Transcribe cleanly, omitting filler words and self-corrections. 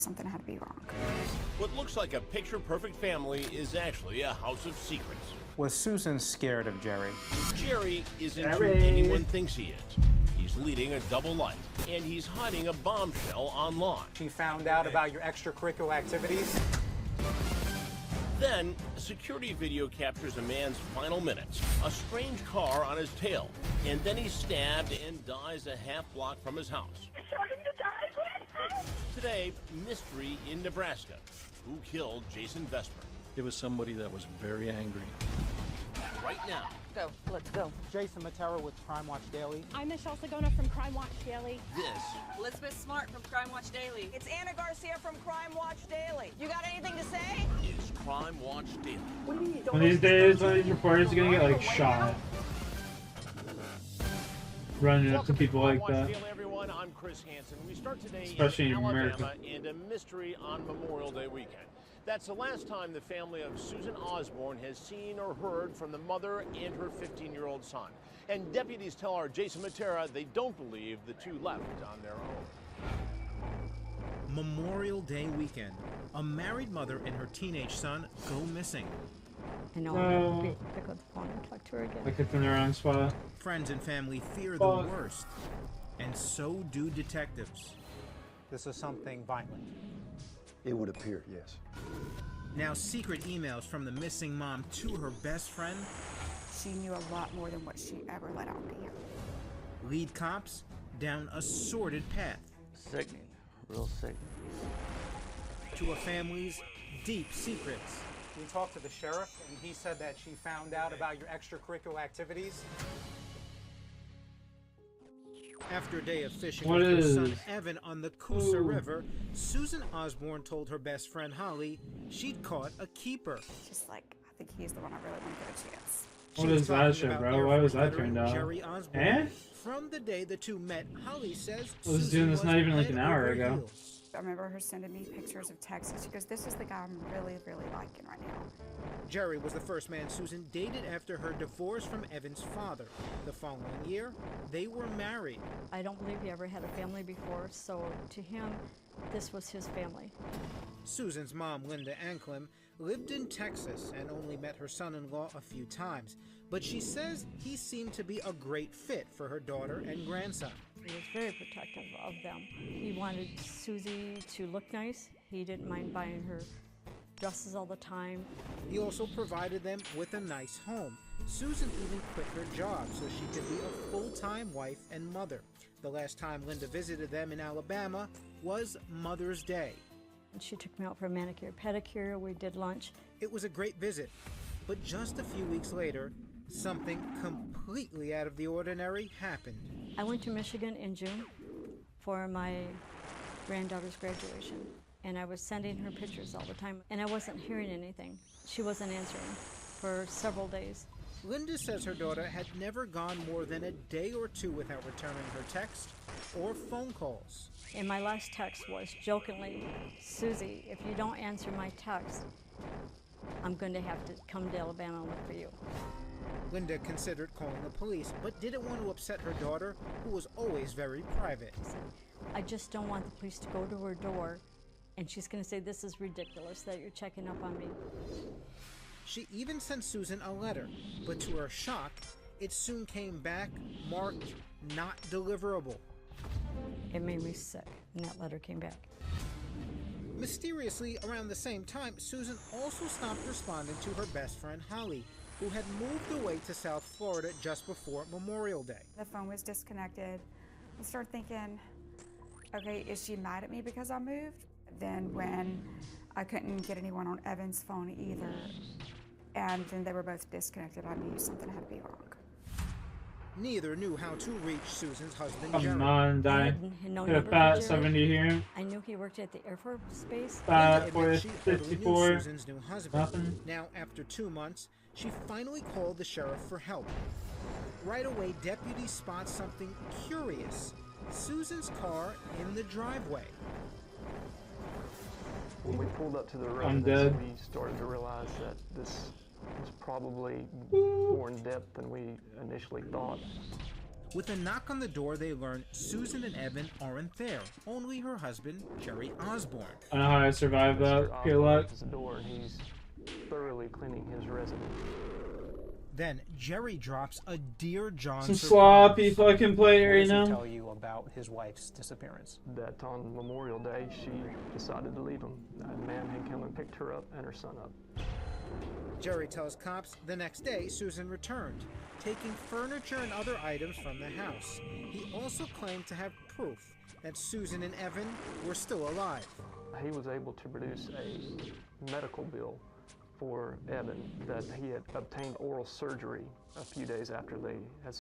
Something had to be wrong. What looks like a picture-perfect family is actually a house of secrets. Was Susan scared of Jerry? Jerry isn't who anyone thinks he is. He's leading a double life, and he's hiding a bombshell online. She found out about your extracurricular activities? Then, security video captures a man's final minutes, a strange car on his tail, and then he's stabbed and dies a half block from his house. Today, mystery in Nebraska. Who killed Jason Vesper? It was somebody that was very angry. Right now. Go. Let's go. Jason Matera with Crime Watch Daily. I'm Michelle Sagona from Crime Watch Daily. This Elizabeth Smart from Crime Watch Daily. It's Anna Garcia from Crime Watch Daily. You got anything to say? is Crime Watch Daily. What do you mean? One of these days, one of these reporters are gonna get like shot. Running up to people like that. Daily, everyone. I'm Chris Hansen. We start today Especially in in Alabama America. and a mystery on Memorial Day weekend. That's the last time the family of Susan Osborne has seen or heard from the mother and her 15-year-old son. And deputies tell our Jason Matera they don't believe the two left on their own. Memorial Day weekend. A married mother and her teenage son go missing. I know. Oh. Pick up the phone and talk to her again. Like it's in the wrong spot. Friends and family fear the worst. And so do detectives. This is something violent. It would appear, yes. Now, secret emails from the missing mom to her best friend She knew a lot more than what she ever let out to you. lead cops down a sordid path Sickening. Real sickening. to a family's deep secrets. We talked to the sheriff, and he said that she found out about your extracurricular activities. After a day of fishing What with her is- son Evan on the Coosa Ooh. River, Susan Osborne told her best friend Holly she'd caught a keeper. Just like, I think he's the one I really want to give a chance. She What was is that talking shit, about bro? Air Why was Force that veteran turned off? Jerry Osborne. Eh? From the day the two met, Holly says I was Susan doing this not even like head an hour over ago. heels. I remember her sending me pictures of texts, and she goes, "This is the guy I'm really, really liking right now." Jerry was the first man Susan dated after her divorce from Evan's father. The following year, they were married. I don't believe he ever had a family before, so to him, this was his family. Susan's mom, Linda Anklim, lived in Texas and only met her son-in-law a few times, but she says he seemed to be a great fit for her daughter and grandson. He was very protective of them. He wanted Susie to look nice. He didn't mind buying her dresses all the time. He also provided them with a nice home. Susan even quit her job so she could be a full-time wife and mother. The last time Linda visited them in Alabama was Mother's Day. And she took me out for a manicure, pedicure. We did lunch. It was a great visit, but just a few weeks later, something completely out of the ordinary happened. I went to Michigan in June for my granddaughter's graduation, and I was sending her pictures all the time, and I wasn't hearing anything. She wasn't answering for several days. Linda says her daughter had never gone more than a day or two without returning her text or phone calls. And my last text was jokingly, "Susie, if you don't answer my text, I'm going to have to come to Alabama and look for you." Linda considered calling the police, but didn't want to upset her daughter, who was always very private. She said, "I just don't want the police to go to her door, and she's going to say, 'This is ridiculous that you're checking up on me.'" She even sent Susan a letter, but to her shock, it soon came back marked not deliverable. It made me sick, and that letter came back. Mysteriously, around the same time, Susan also stopped responding to her best friend Holly, who had moved away to South Florida just before Memorial Day. The phone was disconnected. I started thinking, okay, is she mad at me because I moved? Then when I couldn't get anyone on Evan's phone either, and then they were both disconnected, I knew something had to be wrong. Neither knew how to reach Susan's husband, Come Jerry. on, die. had no Get a number for fat Jerry. 70 here. I knew he worked at the Air Force Base. Fat Linda for admits she already knew 54. Susan's new husband. Nothing. Now, after 2 months, she finally called the sheriff for help. Right away, deputies spot something curious. Susan's car in the driveway. When we pulled up to the I'm residence, dead. we started to realize that this was probably more in depth than we initially thought. With a knock on the door, they learn Susan and Evan aren't there, only her husband, Jerry Osborne. I know how I survived that. Mr. Good Osborne luck. opens the door and he's thoroughly cleaning his residence. Then Jerry drops a Dear John Some surprise. sloppy fucking play What right does he now. tell you about his wife's disappearance? That on Memorial Day, she decided to leave him. A man had come and picked her up and her son up. Jerry tells cops the next day Susan returned, taking furniture and other items from the house. He also claimed to have proof that Susan and Evan were still alive. He was able to produce a medical bill for Evan that he had obtained oral surgery a few days after they had